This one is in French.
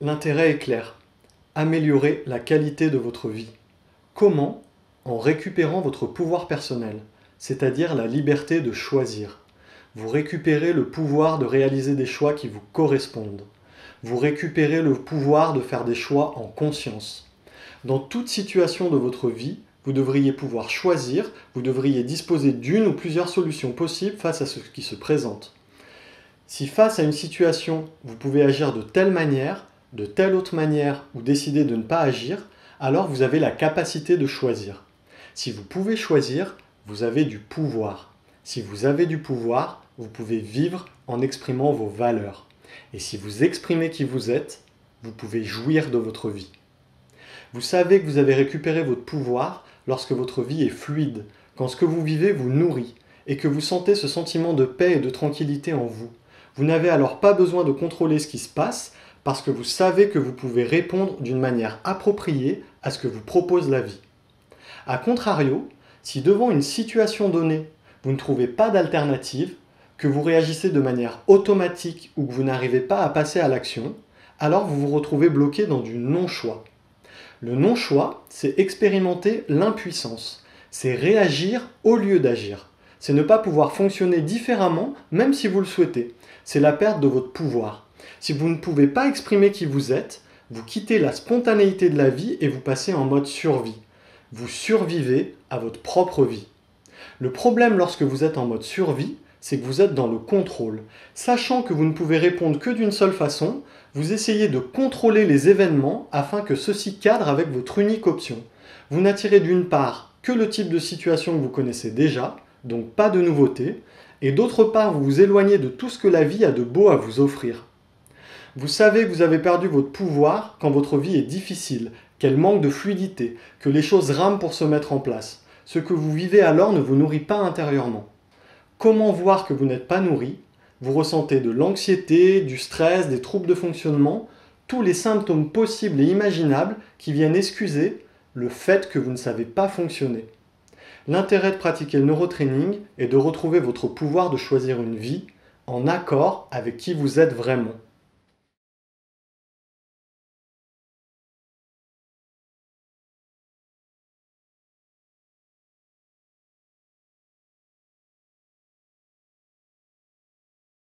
L'intérêt est clair. Améliorer la qualité de votre vie. Comment? En récupérant votre pouvoir personnel, c'est-à-dire la liberté de choisir. Vous récupérez le pouvoir de réaliser des choix qui vous correspondent. Vous récupérez le pouvoir de faire des choix en conscience. Dans toute situation de votre vie, vous devriez pouvoir choisir, vous devriez disposer d'une ou plusieurs solutions possibles face à ce qui se présente. Si face à une situation, vous pouvez agir de telle manière, de telle autre manière ou décider de ne pas agir, alors vous avez la capacité de choisir. Si vous pouvez choisir, vous avez du pouvoir. Si vous avez du pouvoir, vous pouvez vivre en exprimant vos valeurs. Et si vous exprimez qui vous êtes, vous pouvez jouir de votre vie. Vous savez que vous avez récupéré votre pouvoir lorsque votre vie est fluide, quand ce que vous vivez vous nourrit, et que vous sentez ce sentiment de paix et de tranquillité en vous. Vous n'avez alors pas besoin de contrôler ce qui se passe, parce que vous savez que vous pouvez répondre d'une manière appropriée à ce que vous propose la vie. A contrario, si devant une situation donnée, vous ne trouvez pas d'alternative, que vous réagissez de manière automatique ou que vous n'arrivez pas à passer à l'action, alors vous vous retrouvez bloqué dans du non-choix. Le non-choix, c'est expérimenter l'impuissance, c'est réagir au lieu d'agir. C'est ne pas pouvoir fonctionner différemment même si vous le souhaitez. C'est la perte de votre pouvoir. Si vous ne pouvez pas exprimer qui vous êtes, vous quittez la spontanéité de la vie et vous passez en mode survie. Vous survivez à votre propre vie. Le problème lorsque vous êtes en mode survie, c'est que vous êtes dans le contrôle. Sachant que vous ne pouvez répondre que d'une seule façon, vous essayez de contrôler les événements afin que ceux-ci cadrent avec votre unique option. Vous n'attirez d'une part que le type de situation que vous connaissez déjà, donc pas de nouveauté, et d'autre part vous vous éloignez de tout ce que la vie a de beau à vous offrir. Vous savez que vous avez perdu votre pouvoir quand votre vie est difficile, qu'elle manque de fluidité, que les choses rament pour se mettre en place. Ce que vous vivez alors ne vous nourrit pas intérieurement. Comment voir que vous n'êtes pas nourri? Vous ressentez de l'anxiété, du stress, des troubles de fonctionnement, tous les symptômes possibles et imaginables qui viennent excuser le fait que vous ne savez pas fonctionner. L'intérêt de pratiquer le neurotraining est de retrouver votre pouvoir de choisir une vie en accord avec qui vous êtes vraiment.